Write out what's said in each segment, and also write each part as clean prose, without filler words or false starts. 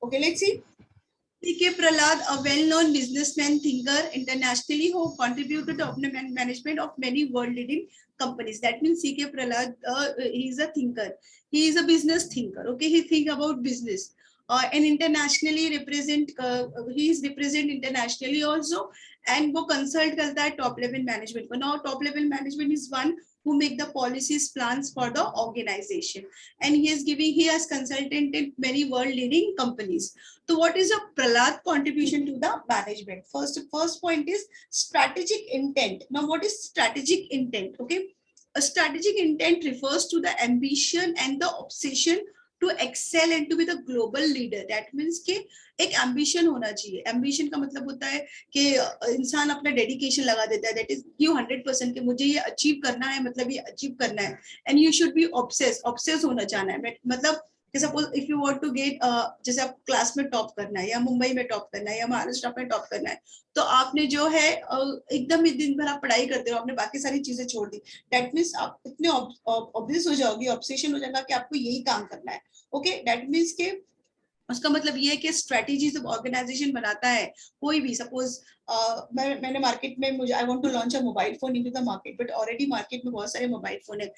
Okay, let's see. C.K. Prahlad, a well-known businessman, thinker internationally, who contributed to the management of many world-leading companies. That means C.K. Prahlad, he is a thinker. He is a business thinker. Okay, he think about business. And internationally represent, he is represent internationally also, and वो consult करता है top level management को. Now top level management is one who make the policies, plans for the organization, and he has consulted many world leading companies. So what is a Prahlad contribution to the management? First point is strategic intent. Now what is strategic intent? Okay, a strategic intent refers to the ambition and the obsession to excel and to be the global leader. That means कि एक ambition होना चाहिए. Ambition का मतलब होता है कि इंसान अपना dedication लगा देता है. That is you 100% कि मुझे ये achieve करना है, मतलब ये achieve करना है. And you should be obsessed होना चाहना है. मतलब suppose if you want to get, जैसे आप क्लास में टॉप करना है या मुंबई में टॉप करना है या महाराष्ट्र में टॉप करना है, तो आपने जो है एकदम ही दिन भर आप पढ़ाई करते हो, आपने बाकी सारी चीजें छोड़ दी. दैट मीन्स आप इतने ऑब्सेस हो जाओगे, ऑब्सेशन हो जाएगा कि आपको यही काम करना है. ओके, दैट मीन्स के उसका मतलब ये है कि स्ट्रेटेजी जब ऑर्गेनाइजेशन बनाता है कोई भी, सपोज मैंने मार्केट में, मुझे I want to launch a mobile phone into the market, but already market में बहुत सारे मोबाइल फोन है.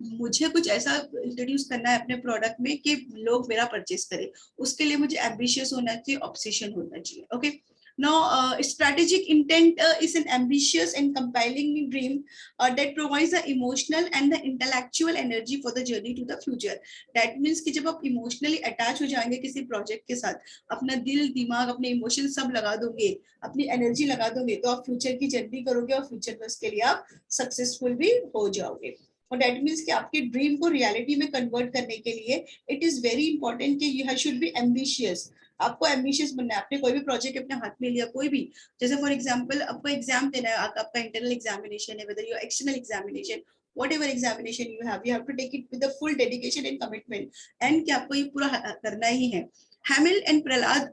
मुझे कुछ ऐसा इंट्रोड्यूस करना है अपने प्रोडक्ट में कि लोग मेरा परचेस करें. उसके लिए मुझे एम्बिशियस होना चाहिए, ऑब्सेशन होना चाहिए. Okay, now strategic intent is an ambitious and compelling dream that provides the emotional and the intellectual energy for the journey to the future. That means कि जब आप इमोशनली अटैच हो जाएंगे किसी प्रोजेक्ट के साथ, अपना दिल दिमाग अपने इमोशन सब लगा दोगे, अपनी एनर्जी लगा दोगे, तो आप फ्यूचर की जर्नी करोगे और फ्यूचर में उसके लिए आप सक्सेसफुल भी हो जाओगे. और दैट मीन्स कि आपके ड्रीम को रियलिटी में कन्वर्ट करने के लिए इट इज वेरी इंपॉर्टेंट कि यू शुड बी एम्बिशियस. आपको एम्बिशियस बनना है. आपने कोई भी प्रोजेक्ट अपने हाथ में लिया, कोई भी, जैसे फॉर एग्जांपल आपको एग्जाम देना है, आपका इंटरनल एग्जामिनेशन है, whether your external examination, whatever examination you have to take it with a full dedication and commitment, and कि आपको ये पूरा करना ही है. Hamill and Prahlad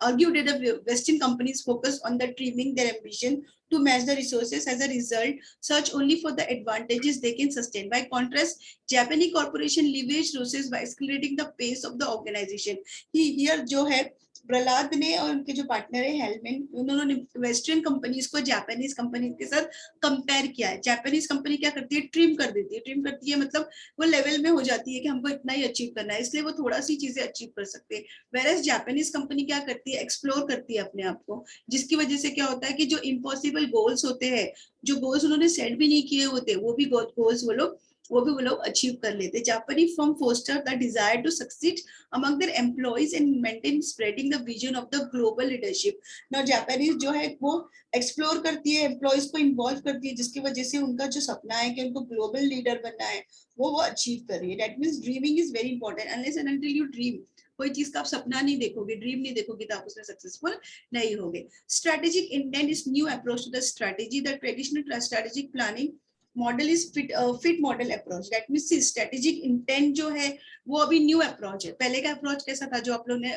argued that the Western companies focus on the trimming their ambition to match the resources. As a result, search only for the advantages they can sustain. By contrast, Japanese corporation leverage resources by accelerating the pace of the organization. Here जो है प्रहलाद ने और उनके जो partner है Hellman, उन्होंने western companies को Japanese companies के साथ कंपेयर किया है. जापानीज कंपनी क्या करती है, ट्रिम कर देती है. ट्रिम करती है मतलब वो लेवल में हो जाती है कि हमको इतना ही अचीव करना है, इसलिए वो थोड़ा सी चीजें अचीव कर सकते हैं. वेरएस जापानीज कंपनी क्या करती है, एक्सप्लोर करती है अपने आप को, जिसकी वजह से क्या होता है कि जो इम्पॉसिबल गोल्स होते हैं, जो गोल्स उन्होंने सेट भी नहीं किए होते, वो भी गोल्स वो लोग अचीव कर लेते. Japanese firm foster the desire to succeed among their employees and maintain spreading the vision of the global leadership. Now Japanese जो है वो एक्सप्लोर करती है, एम्प्लॉइज को इन्वॉल्व करती है, जिसकी वजह से उनका जो सपना है कि उनको ग्लोबल लीडर बनना है वो अचीव कर रही है. That means dreaming is very important. Unless and until you dream, कोई चीज का आप सपना नहीं देखोगे, ड्रीम नहीं देखोगे, तो आप उसमें सक्सेसफुल नहीं होगे. Strategic intent is new approach to the strategy. The traditional strategic planning model is fit model approach. That means strategic intent जो है वो अभी न्यू अप्रोच है. पहले का अप्रोच कैसा था, जो आप लोगों ने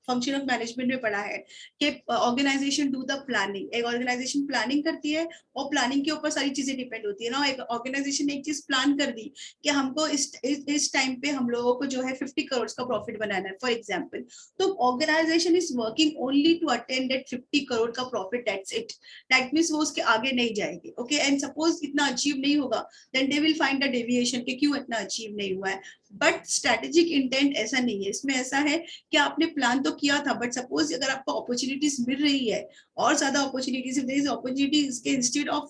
फंक्शन ऑफ मैनेजमेंट में पढ़ा है कि ऑर्गेनाइजेशन डू द प्लानिंग. एक ऑर्गेनाइजेशन प्लानिंग करती है और प्लानिंग के ऊपर सारी चीजें डिपेंड होती है ना. एक ऑर्गेनाइजेशन ने एक चीज प्लान कर दी कि हमको इस टाइम पे हम लोगों को जो है 50 करोड़ का प्रॉफिट बनाना है फॉर एग्जाम्पल, तो organisation is working only to attain that 50 crore का profit. That's it. That means वो उसके आगे नहीं जाएगी. ओके, एंड सपोज इतना अचीव नहीं होगा, then they will find the deviation कि क्यों इतना अचीव नहीं हुआ है. बट स्ट्रेटेजिक इंटेंट ऐसा नहीं है. इसमें ऐसा है कि आपने प्लान तो किया था, बट सपोज अगर आपको अपॉर्चुनिटीज मिल रही है और ज्यादा अपॉर्चुनिटीज, देयर इज अपॉर्चुनिटीज के instead of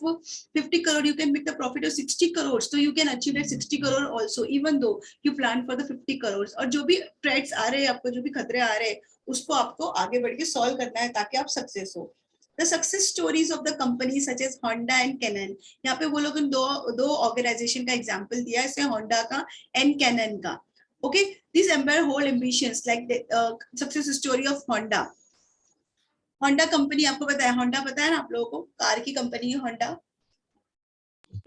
50 crore you can make the profit of 60 crore, so you can achieve that 60 crore also even though you plan for the 50 crore. और जो भी थ्रेट्स आ रहे हैं आपको, जो भी खतरे आ रहे हैं, उसको आपको आगे बढ़ के सॉल्व करना है ताकि आप सक्सेस हो. The success stories of the companies such as Honda and Canon. यहाँ पे वो लोग दो ऑर्गेनाइजेशन का एग्जांपल दिया है, इससे होंडा का एंड कैनन का. Okay, this empire hold ambitions like the success story of Honda. Honda company आपको पता है, होंडा पता है ना आप लोगों को, कार की कंपनी है होंडा.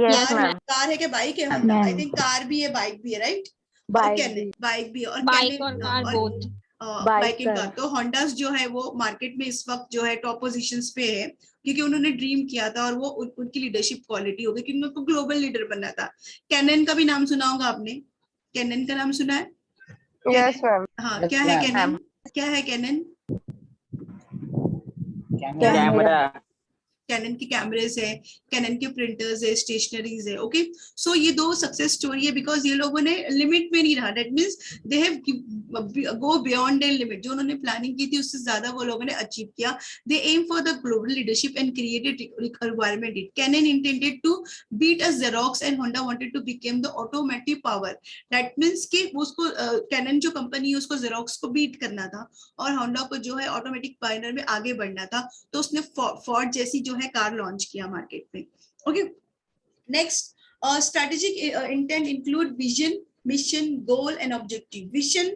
कार है कि बाइक है होंडा? आई थिंक कार भी है, बाइक भी है, राइट? बाइक भी है और बाइक और car both. Bike in car. तो होंडास जो है वो मार्केट में इस वक्त जो है टॉप पोजीशंस पे है, क्योंकि उन्होंने ड्रीम किया था और वो उनकी लीडरशिप क्वालिटी हो गई, क्योंकि उनको ग्लोबल लीडर बनना था. कैनन का भी नाम सुना होगा आपने. कैनन का नाम सुना है? Yes, ma'am. हाँ, क्या है कैनन? क्या है कैनन? कैमरा। कैनन के कैमरेज है, कैनन के प्रिंटर्स है, स्टेशनरीज है। ओके, सो ये दो सक्सेस स्टोरी है बिकॉज ये लोगों ने लिमिट में नहीं रहा, that means they have go beyond their limit. जो उन्होंने प्लानिंग की थी उससे ज्यादा वो लोगों ने अचीव किया। They aim for the global leadership and created requirement it. Canon intended to beat us Xerox एंड Honda wanted to become the automotive power। That means कि उसको कैनन जो कंपनी है उसको Xerox को बीट करना था और होंडा को जो है ऑटोमेटिक पायनर में आगे बढ़ना था, तो उसने फोर्ड जैसी जो है कार लॉन्च किया मार्केट में। Okay, next, strategic intent include vision, mission, goal and objective. Vision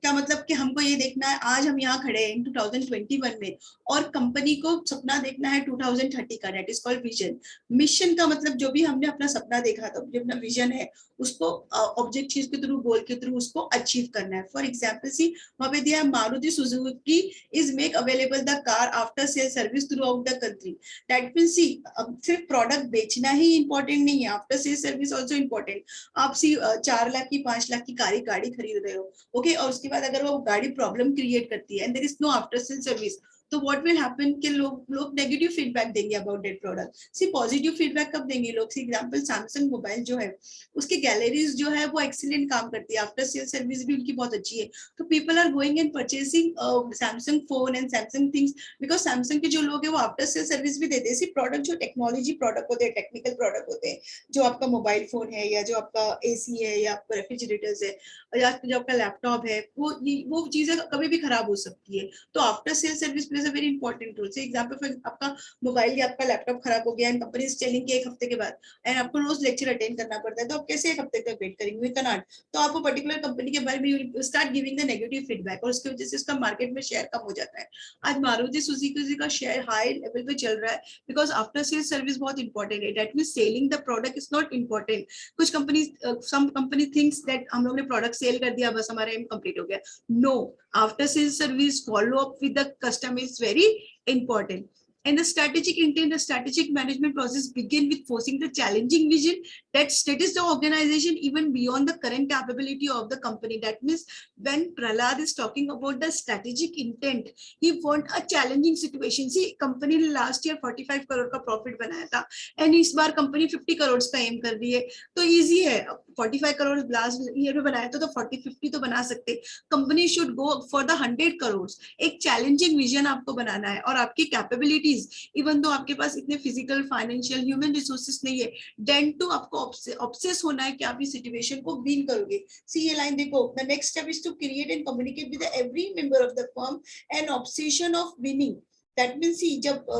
का मतलब कि हमको ये देखना है, आज हम यहाँ खड़े हैं 2021 में और कंपनी को सपना देखना है 2030 का, that is called vision. Mission का मतलब जो भी हमने अपना सपना देखा था, जो अपना विजन है उसको ऑब्जेक्टिव के थ्रू, गोल के थ्रू उसको अचीव करना है। फॉर एग्जांपल सी वहां पे दिया है Maruti Suzuki is make available the car after sale service throughout the country. That means see अब सिर्फ प्रोडक्ट बेचना ही इंपॉर्टेंट नहीं है, after sale service also important. आप सी 4 लाख की 5 लाख की गाड़ी खरीद रहे हो, ओके, और उसके बाद अगर वो गाड़ी प्रॉब्लम क्रिएट करती है and there is no after sale service, तो व्हाट विल हैपन कि लोग नेगेटिव फीडबैक देंगे about that product. See positive feedback कब देंगे लोग? सी एग्जांपल सैमसंग मोबाइल जो है उसकी गैलरीज जो है वो एक्सीलेंट काम करती है, आफ्टर सेल सर्विस भी उनकी बहुत अच्छी है, तो people are going and purchasing Samsung phone and Samsung things because Samsung के जो लोग हैं वो आफ्टर सेल सर्विस भी देते हैं। सी प्रोडक्ट जो टेक्नोलॉजी प्रोडक्ट होते हैं, टेक्निकल प्रोडक्ट होते हैं, जो आपका मोबाइल फोन है या जो आपका एसी है या आपका रेफ्रिजरेटर्स है या जो आपका लैपटॉप है, वो चीजें कभी भी खराब हो सकती है, तो after sale service plays a very important role. Say example for आपका मोबाइल या आपका लैपटॉप खराब हो गया एंड कंपनी इज टेलिंग कि 1 हफ्ते के बाद, एंड आपको रोज लेक्चर अटेंड करना पड़ता है, तो आप कैसे 1 हफ्ते तक वेट करेंगे? We cannot. तो आपको पर्टिकुलर कंपनी के बारे में start giving the negative feedback और उसकी वजह से उसका मार्केट में शेयर कम हो जाता है। आज मारुति सुजुकी का शेयर हाई लेवल पे चल रहा है बिकॉज आफ्टर सेल सर्विस बहुत इंपॉर्टेंट है। That means selling the product is not important. कुछ company some company thinks that हम लोग ने प्रोडक्ट सेल कर दिया बस हमारा एम कंप्लीट हो गया। No, after sale service follow up with the customer is very important. And the strategic intent, the strategic management process begin with forcing the challenging vision that status the organization even beyond the current capability of the company. That means when Prahlad is talking about the strategic intent, he want a challenging situation. See, company ने last year 45 crore का profit बनाया था and इस बार company 50 crore का aim कर रही है, तो easy है। 45 करोड़ लास्ट ईयर में बनाया था तो 40-50 तो बना सकते। Company should go for the 100 crore. एक चैलेंजिंग विजन आपको बनाना है और आपकी कैपेबिलिटीज, इवन दो आपके पास इतने फिजिकल, फाइनेंशियल, ह्यूमन रिसोर्सेस नहीं है, देन टू आपको ऑब्सेस होना है कि आप इस सिचुएशन को विन करोगे। सी ये लाइन देखो, the next step is to create and communicate with every member of the firm an obsession of winning. That means जब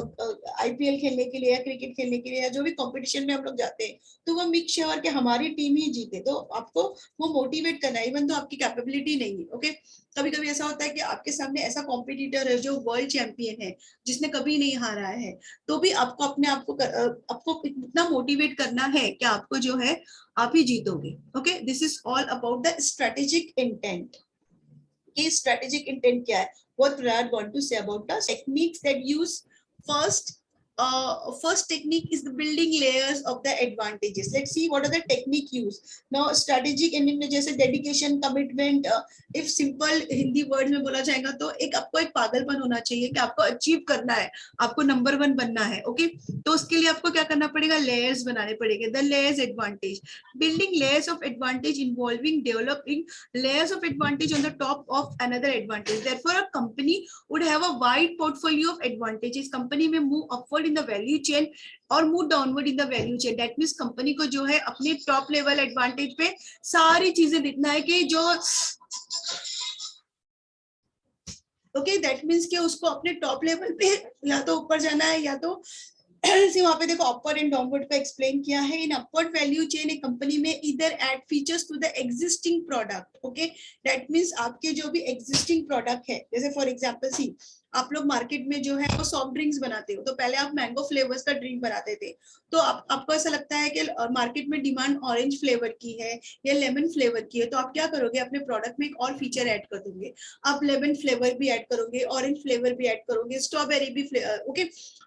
आईपीएल खेलने के लिए या क्रिकेट खेलने के लिए या जो भी कंपटीशन में हम लोग जाते हैं तो वो मेक श्योर कि हमारी टीम ही जीते, तो आपको वो मोटिवेट करना है इवन तो आपकी कैपेबिलिटी नहीं है। ओके, कभी कभी ऐसा होता है कि आपके सामने ऐसा कॉम्पिटिटर है जो वर्ल्ड चैंपियन है, जिसने कभी नहीं हारा है, तो भी आपको अपने आपको इतना मोटिवेट करना है कि आपको जो है आप ही जीतोगे। Okay, this is all about the strategic intent. कि स्ट्रेटेजिक इंटेंट क्या है, what Prahlad want to say about the techniques that use first technique is the building layers of the advantages. Let's see what are the technique used. Now strategic Indian में जैसे dedication, commitment, if simple Hindi word में बोला जाएगा तो एक आपको एक पागलपन होना चाहिए कि आपको अचीव करना है, आपको नंबर 1 बनना है। ओके, तो उसके लिए आपको क्या करना पड़ेगा? लेयर्स बनाने पड़ेंगे। The layers advantage, building layers of advantage involving developing layers of advantage on the top of another advantage. Therefore, a company would have a wide portfolio of advantages. Company में move upward in the value chain और move downward in the value chain. That means company को जो है अपने top level advantage पे सारी चीजें दिखना है कि जो ओके, दैट मीन्स कि उसको अपने टॉप लेवल पे या तो ऊपर जाना है या तो वहां पे देखो अपवर्ड एंड डाउनवर्ड पे एक्सप्लेन किया है। इन अपवर्ड वैल्यू चेन एक कंपनी में इधर add features to the existing product. Okay, that means आपके जो भी एग्जिस्टिंग प्रोडक्ट है, जैसे फॉर एग्जांपल सी आप लोग मार्केट में जो है वो सॉफ्ट ड्रिंक्स बनाते हो, तो पहले आप मैंगो फ्लेवर्स का ड्रिंक बनाते थे, तो आपको ऐसा लगता है कि मार्केट में डिमांड ऑरेंज फ्लेवर की है या लेमन फ्लेवर की है, तो आप क्या करोगे, अपने प्रोडक्ट में एक और फीचर ऐड कर दोगे, आप लेमन फ्लेवर भी ऐड करोगे, ऑरेंज फ्लेवर भी ऐड करोगे, स्ट्रॉबेरी भी ओके।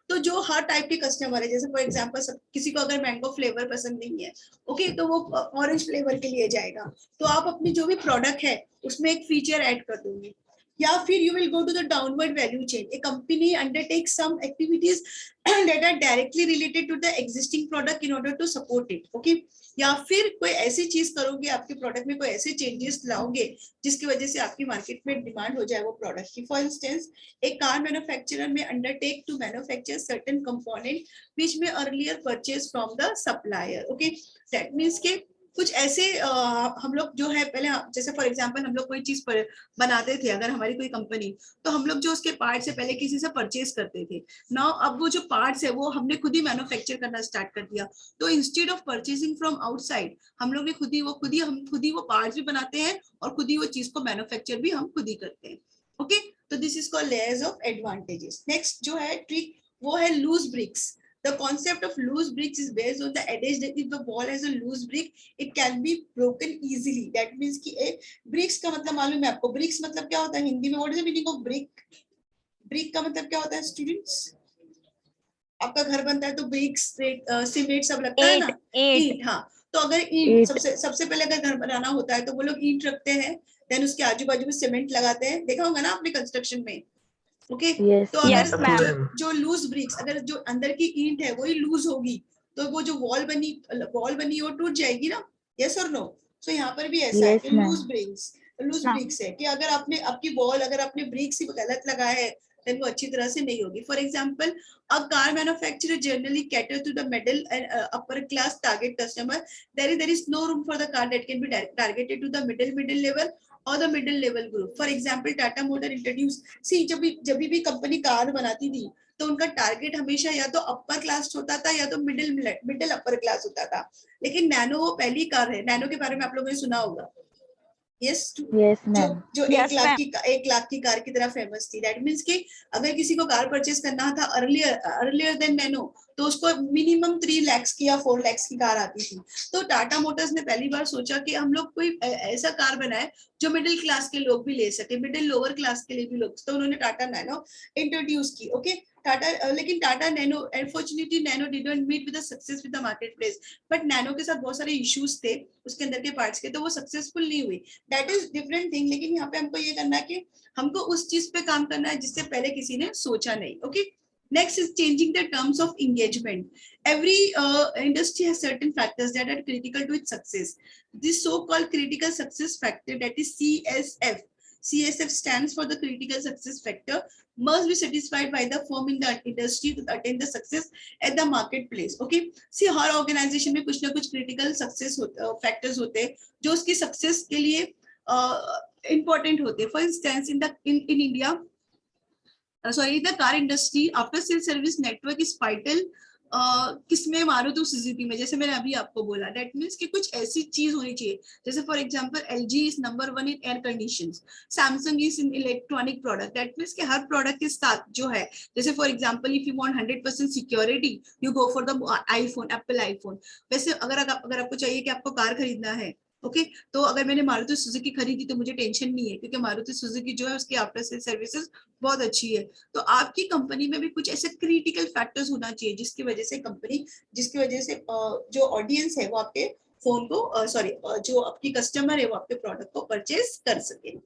तो जो हर टाइप के कस्टमर है, जैसे फॉर एग्जांपल किसी को अगर मैंगो फ्लेवर पसंद नहीं है, ओके, तो वो ऑरेंज फ्लेवर के लिए जाएगा, तो आप अपनी जो भी प्रोडक्ट है उसमें एक फीचर ऐड कर दोगे। या फिर you will go to the downward value chain. A company undertakes some activities that are directly related to the existing product in order to support it. Okay? या फिर कोई ऐसी चीज करोगे, आपके प्रोडक्ट में कोई ऐसे चेंजेस लाओगे जिसकी वजह से आपकी मार्केट में डिमांड हो जाए वो प्रोडक्ट की। फॉर इंस्टेंस, एक car manufacturer may undertake to manufacture certain component which may earlier purchase from the supplier. Okay, that means के कुछ ऐसे हम लोग जो है पहले, जैसे फॉर एग्जांपल हम लोग कोई चीज पर बनाते थे, अगर हमारी कोई कंपनी, तो हम लोग जो उसके पार्ट्स है पहले किसी से परचेज करते थे। नाउ अब वो जो पार्ट्स है वो हमने खुद ही मैन्युफैक्चर करना स्टार्ट कर दिया, तो instead of purchasing from outside, हम लोग ने खुद ही वो पार्ट्स भी बनाते हैं और खुद ही वो चीज को मैन्युफैक्चर भी हम खुद ही करते हैं। ओके, तो this is called layers of advantages. Next जो है ट्रिक वो है loose bricks. The concept of loose bricks is based on the adage that if the wall has a loose brick, it can be broken easily. That means कि bricks का मतलब मालूम है आपको? bricks मतलब क्या होता है हिंदी में? What is the meaning of brick? brick का मतलब क्या होता है students? आपका घर बनता है तो bricks, सीमेंट सब लगता है ना? ईंट। हाँ, तो अगर ईंट सबसे पहले अगर घर बनाना होता है तो वो लोग ईंट रखते हैं, देन उसके आजू बाजू में सीमेंट लगाते हैं, देखा होगा ना आपने कंस्ट्रक्शन में। ओके, तो अगर जो लूज ब्रिक्स, अगर जो अंदर की ईंट है वही लूज होगी तो वो जो वॉल बनी वो टूट जाएगी ना। यस और नो? सो यहाँ पर भी ऐसा है कि लूज ब्रिक्स है कि अगर आपने आपकी वॉल, अगर आपने ब्रिक्स ही गलत लगाया है then वो अच्छी तरह से नहीं होगी। For example, a car manufacturer generally cater to the middle and upper class target customer. there is no room for the car that can be targeted to the middle level or the middle level group. For example, Tata Motor introduced, see जब भी company car बनाती थी तो उनका target हमेशा या तो upper class होता था या तो मिडिल अपर क्लास होता था। लेकिन नैनो वो पहली कार है, नैनो के बारे में आप लोगों ने सुना होगा। Yes, जो 1 लाख की कार की तरह फेमस थी। दैट मीन्स कि अगर किसी को कार परचेज करना था अर्लियर देन नैनो, तो उसको मिनिमम 3 लाख की या 4 लाख की कार आती थी। तो टाटा मोटर्स ने पहली बार सोचा कि हम लोग कोई ऐसा कार बनाए जो मिडिल क्लास के लोग भी ले सके, मिडिल लोअर क्लास के लिए भी लोग, तो उन्होंने टाटा नैनो इंट्रोड्यूस की। ओके, लेकिन Tata Nano, unfortunately Nano didn't meet with the success with the market place, but Nano के साथ बहुत सारे इश्यूज थे उसके अंदर के पार्ट्स के, तो वो सक्सेसफुल नहीं हुई। That is different thing. लेकिन यहाँ पे हमको ये करना है कि हमको उस चीज पे काम करना है जिससे पहले किसी ने सोचा नहीं। Okay, next is changing the terms of engagement. Every industry has certain factors that are critical to its success. This so called critical success factor, that is CSF stands for the critical success factor, must be satisfied by the firm in the industry to attain the success at the marketplace. Okay, see, her organization में कुछ ना कुछ critical success factors होते हैं जो उसकी success के लिए important होते हैं। For instance, in India, the car industry, after sales service network is vital. किसमें? मारुति सुजुकी में, जैसे मैंने अभी आपको बोला। दैट मीन्स कि कुछ ऐसी चीज होनी चाहिए, जैसे for example LG is number 1 in air conditions, Samsung is in electronic product. That means कि हर प्रोडक्ट के साथ जो है, जैसे for example if you want 100% security, you go for the iPhone, Apple iPhone. वैसे अगर आपको चाहिए कि आपको कार खरीदना है, ओके, तो अगर मैंने मारुति सुजुकी खरीदी तो मुझे टेंशन नहीं है, क्योंकि मारुति सुजुकी जो है उसकी आफ्टर सेल सर्विसेज बहुत अच्छी है। तो आपकी कंपनी में भी कुछ ऐसे क्रिटिकल फैक्टर्स होना चाहिए जिसकी वजह से जो ऑडियंस है वो आपके फोन को जो आपकी कस्टमर है वो आपके प्रोडक्ट को परचेज कर सके।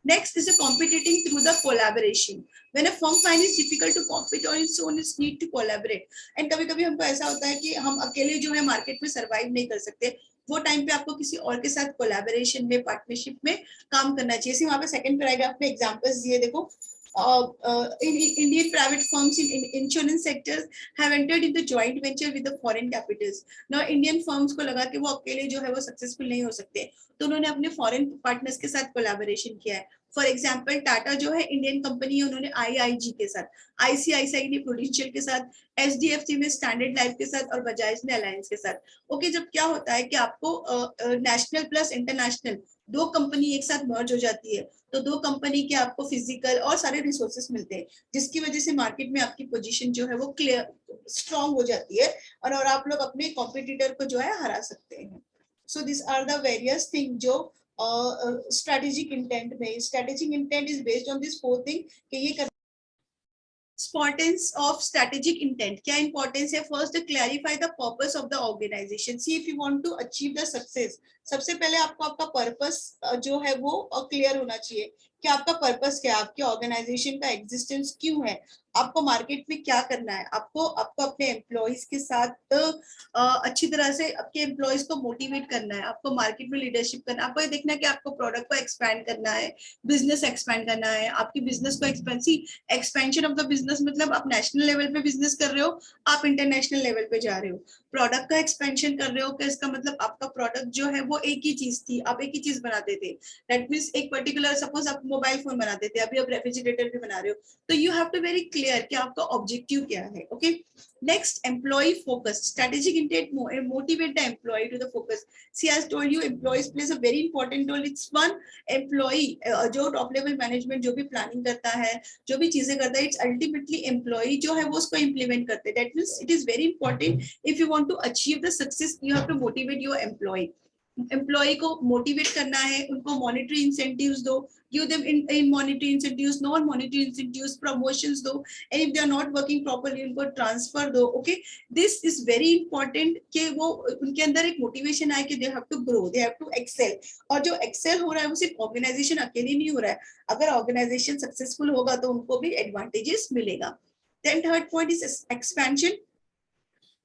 Next is a competing through the collaboration. When a firm finds it difficult to compete on its own, it's need to collaborate. And कभी-कभी हमको ऐसा होता है कि हम अकेले जो है मार्केट में सरवाइव नहीं कर सकते, वो टाइम पे आपको किसी और के साथ कोलैबोरेशन में, पार्टनरशिप में काम करना चाहिए। वहां पे सेकंड पैराग्राफ में एग्जांपल्स दिए, देखो। Indian private firms in insurance sectors have entered into joint venture with the foreign capitals. Now Indian firms को लगा कि वो अकेले जो है वो सक्सेसफुल नहीं हो सकते, तो उन्होंने अपने फॉरेन पार्टनर्स के साथ कोलैबोरेशन किया है। फॉर एग्जाम्पल, टाटा जो है इंडियन कंपनी है, उन्होंने IIG के साथ, ICICI ने प्रूडेंशियल के साथ, HDFC में स्टैंडर्ड लाइफ के साथ और बजाज ने अलायंस के साथ। ओके, जब क्या होता है कि आपको नेशनल प्लस इंटरनेशनल 2 कंपनी एक साथ मर्ज हो जाती है, तो 2 कंपनी के आपको फिजिकल और सारे रिसोर्सेस मिलते हैं, जिसकी वजह से मार्केट में आपकी पोजीशन जो है वो क्लियर स्ट्रांग हो जाती है और आप लोग अपने कॉम्पिटिटर को जो है हरा सकते हैं. So this are the various thing जो स्ट्रेटेजिक इंटेंट में. Strategic intent is based on this 4 thing कि ये importance of strategic intent. क्या importance है? First, clarify the purpose of the organization. See if you want to achieve the success. सबसे पहले आपको आपका पर्पस जो है वो क्लियर होना चाहिए कि आपका पर्पस क्या है, आपके ऑर्गेनाइजेशन का एग्जिस्टेंस क्यों है, आपको मार्केट में क्या करना है, आपको अपने एम्प्लॉइज के साथ अच्छी तरह से आपके एम्प्लॉइज को मोटिवेट करना है, आपको मार्केट में लीडरशिप करना है, आपको ये देखना है कि आपको प्रोडक्ट को एक्सपैंड करना है, बिजनेस एक्सपैंड करना है, आपकी बिजनेस को एक्सपेंशन ऑफ द बिजनेस मतलब आप नेशनल लेवल पे बिजनेस कर रहे हो, आप इंटरनेशनल लेवल पे जा रहे हो. प्रोडक्ट का एक्सपेंशन कर रहे हो कि इसका मतलब आपका प्रोडक्ट जो है वो एक ही चीज थी, आप एक ही चीज बनाते थे. दैट मींस एक पर्टिकुलर, सपोज आप मोबाइल फोन बनाते थे, अभी आप रेफ्रिजरेटर भी बना रहे हो, तो you have to very clear कि आपका ऑब्जेक्टिव क्या है. Okay. Next, employee focus. Strategic intent motivate the employee to the focus. See I told you, employees plays a very important role. It's one employee जो top level management जो भी planning करता है, जो भी चीजें करता है, इट्स अल्टीमेटली एम्प्लॉय जो है वो उसको इंप्लीमेंट करते हैं. That means it is very important. If you want to achieve the success, you have to motivate your employee. Employee को मोटिवेट करना है, उनको मॉनेटरी इंसेंटिव्स दो, give them in monetary incentives, non monetary incentives, promotions दो, and if they are not working properly उनको transfer दो. Okay, this is very important कि वो उनके अंदर एक motivation आए कि they have to grow, they have to excel. और जो excel हो रहा है वो सिर्फ organization अकेले नहीं हो रहा है, अगर organization successful होगा तो उनको भी advantages मिलेगा. Then third point is expansion.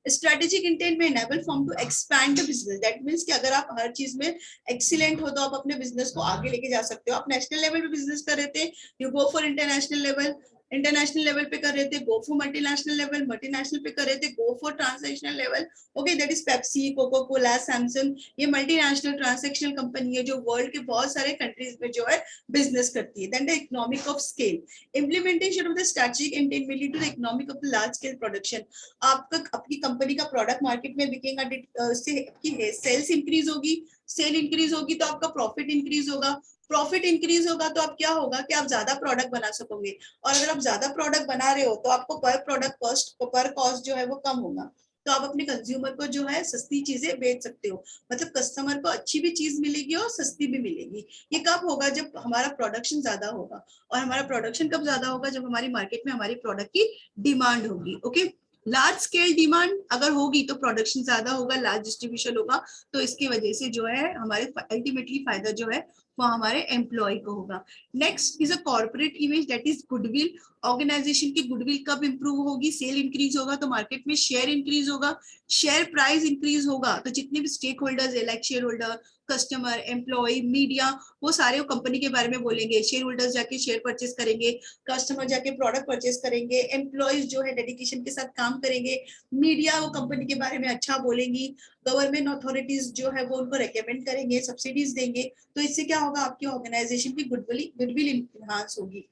Strategic intent may enable firm to expand the business. That means कि अगर आप हर चीज में एक्सीलेंट हो तो आप अपने बिजनेस को आगे लेके जा सकते हो. आप नेशनल लेवल पे बिजनेस कर रहे थे, you go for international level. International level पे कर रहे थे, go for multinational level. Multinational पे कर रहे थे, go for transnational level. Okay, that is Pepsi, Coca Cola, Samsung. ये मल्टीनेशनल ट्रांसनेशनल कंपनी है जो वर्ल्ड के बहुत सारे कंट्रीज में जो है बिजनेस करती है. Then the economic of scale. Implementation of the strategic intent will lead to the economic of the large scale production. आपका अपनी कंपनी का प्रोडक्ट मार्केट में बिकेगा, से आपकी सेल्स इंक्रीज होगी, सेल इंक्रीज होगी तो आपका प्रॉफिट इंक्रीज होगा. प्रॉफिट इंक्रीज होगा तो आप क्या होगा कि आप ज्यादा प्रोडक्ट बना सकोगे, और अगर आप ज्यादा प्रोडक्ट बना रहे हो तो आपको पर प्रोडक्ट कॉस्ट, पर कॉस्ट जो है वो कम होगा. तो आप अपने कंज्यूमर को जो है सस्ती चीजें बेच सकते हो, मतलब कस्टमर को अच्छी भी चीज मिलेगी और सस्ती भी मिलेगी. ये कब होगा? जब हमारा प्रोडक्शन ज्यादा होगा. और हमारा प्रोडक्शन कब ज्यादा होगा? जब हमारी मार्केट में हमारी प्रोडक्ट की डिमांड होगी. ओके, लार्ज स्केल डिमांड अगर होगी तो प्रोडक्शन ज्यादा होगा, लार्ज डिस्ट्रीब्यूशन होगा, तो इसकी वजह से जो है हमारे अल्टीमेटली फायदा जो है वो हमारे एम्प्लॉय को होगा. Next is a corporate image, that is goodwill. Organisation की गुडविल कब इंप्रूव होगी? सेल इंक्रीज होगा तो मार्केट में शेयर इंक्रीज होगा, शेयर प्राइस इंक्रीज होगा तो जितने भी स्टेक होल्डर्स है, like shareholder, customer, employee, media, वो सारे कंपनी के बारे में बोलेंगे. शेयर होल्डर्स जाके शेयर परचेस करेंगे, कस्टमर जाके प्रोडक्ट परचेस करेंगे, एम्प्लॉयज जो है डेडिकेशन के साथ काम करेंगे, मीडिया वो कंपनी के बारे में अच्छा बोलेंगी, गवर्नमेंट अथॉरिटीज जो है वो उनको रेकमेंड करेंगे, सब्सिडीज देंगे. तो इससे क्या होगा? आपकी ऑर्गेनाइजेशन की गुडविल इनहांस होगी.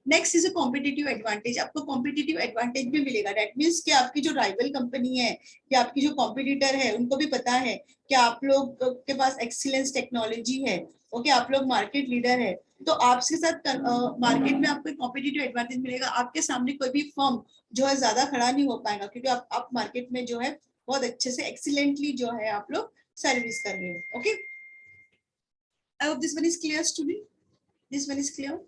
Next is a competitive advantage. आपको कॉम्पिटिटिव एडवांटेज भी मिलेगा. दैट मीन्स कि आपकी जो राइवल कंपनी है या आपकी जो कॉम्पिटिटर है उनको भी पता है कि आप लोग के पास एक्सीलेंस टेक्नोलॉजी है. ओके, आप लोग मार्केट लीडर है, तो आपके साथ मार्केट में आपको कॉम्पिटिटिव एडवांटेज मिलेगा. आपके सामने कोई भी फर्म जो है ज्यादा खड़ा नहीं हो पाएगा, क्योंकि आप मार्केट में जो है बहुत अच्छे से एक्सीलेंटली जो है आप लोग सर्विस कर रहे हो. Okay, I hope this one is clear student. This one is clear.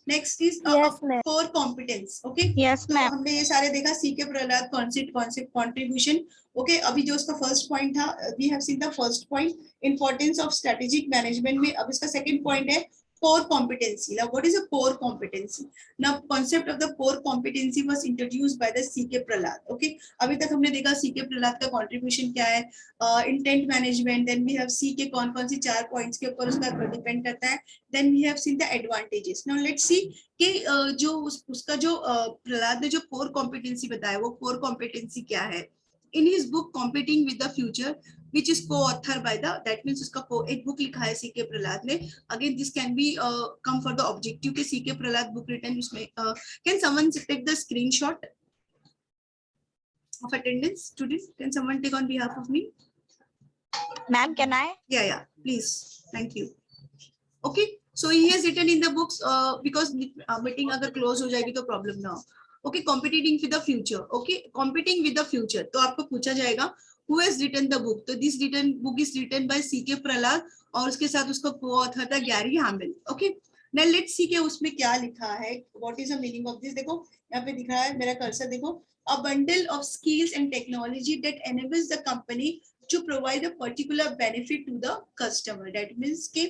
Next is core competence. Okay, तो हमने ये सारे देखा, C K Prahalad, concept, contribution. Okay, अभी जो उसका फर्स्ट पॉइंट था, we have seen the first point, importance of strategic management में. अब इसका सेकंड पॉइंट है core competency. Now what is a core competency? Now concept of the core competency was introduced by the CK Prahlad. Okay, अभी तक हमने देखा CK Prahlad का contribution क्या है, intent management. Then we have see के कौन कौन सी 4 पॉइंट्स के ऊपर उसका डिपेंड करता है. Then we have seen the advantages. Now let's see कि जो उसका जो प्रहलाद ने जो कोर कॉम्पिटेंसी बताया वो कोर कॉम्पिटेंसी क्या है. In his book competing with the future which is co-author by the, that means उसका एक बुक लिखा है सीके प्रहलाद ने. Again this can be come for the objective के सीके प्रहलाद बुक रिटन. उसमें can someone take the screenshot of attendance? Students, can someone take on behalf of me? Ma'am, can I? Yeah, please. Thank you. Okay, So he has written in the books because meeting अगर close हो जाएगी तो problem ना हो. Okay, competing with the future. Okay, competing with the future. तो आपको पूछा जाएगा who has written the book. तो this book is written by C.K. Prahlad और उसके साथ उसका co-author था Gary Hamel. Okay, now let's see कि उसमें क्या लिखा है. What is the meaning of this? देखो यहाँ पे दिख रहा है, मेरा कर्सर देखो. A bundle of skills and technology that enables the company to provide a particular benefit to the customer. That means कि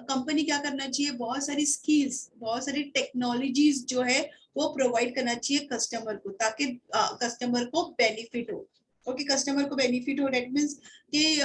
कंपनी क्या करना चाहिए, बहुत सारी स्किल्स, बहुत सारी टेक्नोलॉजीज जो है वो प्रोवाइड करना चाहिए कस्टमर को, ताकि कस्टमर को बेनिफिट हो. ओके, कस्टमर को बेनिफिट हो, दैट मीन्स कि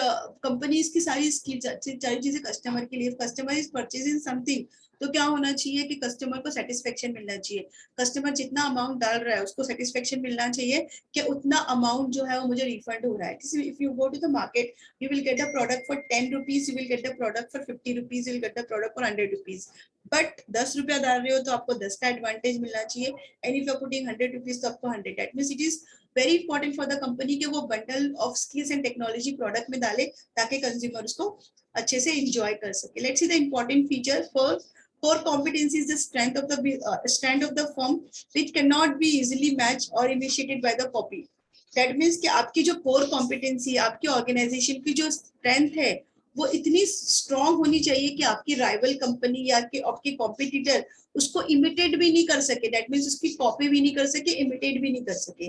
कंपनीज की सारी स्किल्स, सारी चीजें कस्टमर के लिए. कस्टमर इज परचेजिंग समथिंग, तो क्या होना चाहिए कि कस्टमर को सेटिस्फेक्शन मिलना चाहिए. कस्टमर जितना अमाउंट डाल रहा है उसको सेटिस्फेक्शन मिलना चाहिए कि उतना अमाउंट जो है वो मुझे रिफंड हो रहा है. If you go to the market, you will get the product for 10 rupees, you will get the product for 50 rupees, you will get the product for 100 rupees. But 10 रुपया डाल रहे हो तो आपको 10 का एडवांटेज मिलना चाहिए. And if you are putting 100 rupees तो आपको 100. That means it is very important for the company कि वो bundle of skills and technology product में डाले ताकि कंज्यूमर उसको अच्छे से एंजॉय कर सके. Let's see the important feature. First, core competency is the strength of the firm which cannot be easily matched or imitated by the copy. That means कि आपकी जो कोर कॉम्पिटेंसी, आपकी ऑर्गेनाइजेशन की जो स्ट्रेंथ है वो इतनी स्ट्रॉन्ग होनी चाहिए कि आपकी राइवल कंपनी या आपके कॉम्पिटिटर उसको इमिटेट भी नहीं कर सके. दैट मीन्स उसकी कॉपी भी नहीं कर सके, इमिटेट भी नहीं कर सके.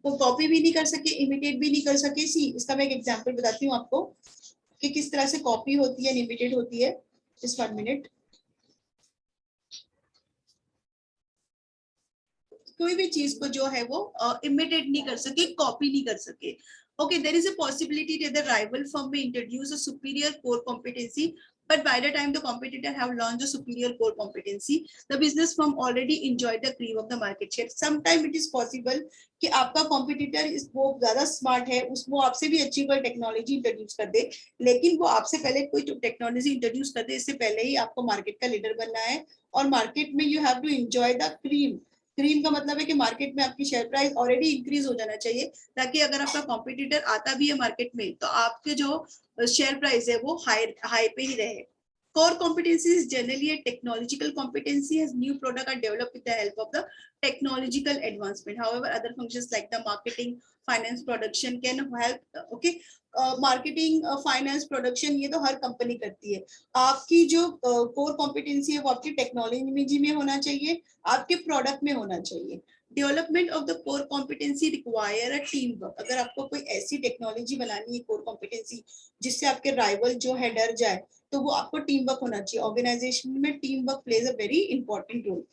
वो कॉपी भी नहीं कर सके, इमिटेट भी नहीं कर सके. सी, इसका मैं एक एग्जांपल बताती हूँ आपको कि किस तरह से कॉपी होती है, इमिटेट होती है. Just 1 minute. कोई भी चीज को जो है वो इमिटेट नहीं कर सके, कॉपी नहीं कर सके. Okay, there is a possibility that the rival firm may introduce a superior core competency, but by the time the competitor have launched a superior core competency, the business firm already enjoyed the cream of the market share. Sometime it is possible कि आपका competitor इस वो ज्यादा smart है, वो आपसे भी अच्छी कोई टेक्नोलॉजी इंट्रोड्यूस कर दे, लेकिन वो आपसे पहले कोई टेक्नोलॉजी इंट्रोड्यूस कर दे, इससे पहले ही आपको मार्केट का लीडर बनना है. और मार्केट में you have to enjoy the cream. Cream का मतलब है कि मार्केट में आपकी शेयर प्राइस ऑलरेडी इंक्रीज हो जाना चाहिए, ताकि अगर आपका कॉम्पिटिटर आता भी है मार्केट में तो आपके जो शेयर प्राइस है वो हाई पे ही रहे. Core competency is generally a technological competency as new products are developed with the help of the technological advancement. However, other functions like the marketing, finance, production can help. Okay, marketing, finance, production, ये तो हर company करती है. आपकी जो core competency है वो आपकी technology में होना चाहिए, आपके प्रोडक्ट में होना चाहिए. Development of the core competency require a team work. अगर आपको कोई ऐसी टेक्नोलॉजी बनानी है कोर कॉम्पिटेंसी जिससे आपके राइवल जो है डर जाए, तो वो आपको टीम वर्क होना चाहिए. ऑर्गेनाइजेशन में team work plays a very important role.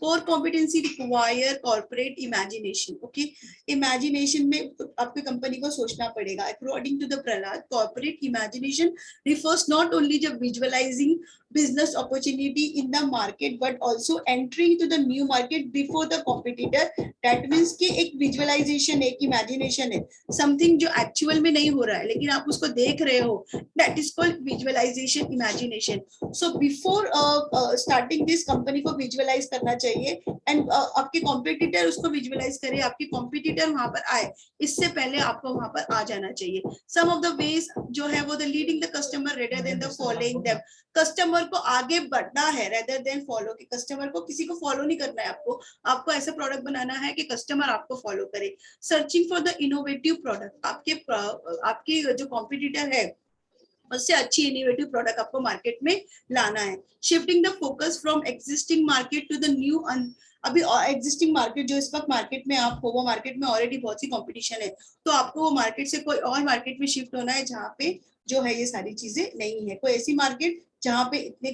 core competency require corporate imagination. Okay, imagination में आपकी कंपनी को सोचना पड़ेगा. According to the Prahlad, corporate imagination refers not only to visualizing business opportunity in the market but also entering to the new market before the competitor. That means कि एक visualization, एक imagination है, something जो actual में नहीं हो रहा है लेकिन आप उसको देख रहे हो. That is called visualization, imagination. So before starting this, company को visualize करना चाहिए and आपके competitor उसको visualize करे, आपके competitor वहां पर आए, इससे पहले आपको वहां पर आ जाना चाहिए. Some of the ways जो है वो the leading the customer rather than the following them. Customer को आगे बढ़ना है rather than follow. कि कस्टमर को किसी को फॉलो नहीं करना है, आपको ऐसा प्रोडक्ट बनाना है कि कस्टमर आपको फॉलो करे. Searching for the innovative product. आपके जो कॉम्पिटिटर है उससे अच्छी इनोवेटिव प्रोडक्ट आपको मार्केट में लाना है. Shifting the focus from existing market to the new. अभी एग्जिस्टिंग मार्केट जो इस वक्त मार्केट में आप हो, वो मार्केट में ऑलरेडी बहुत सी कंपटीशन है, तो आपको वो मार्केट से कोई और मार्केट में शिफ्ट होना है जहाँ पे जो है ये सारी चीजें नहीं है. कोई ऐसी मार्केट जहाँ पे इतने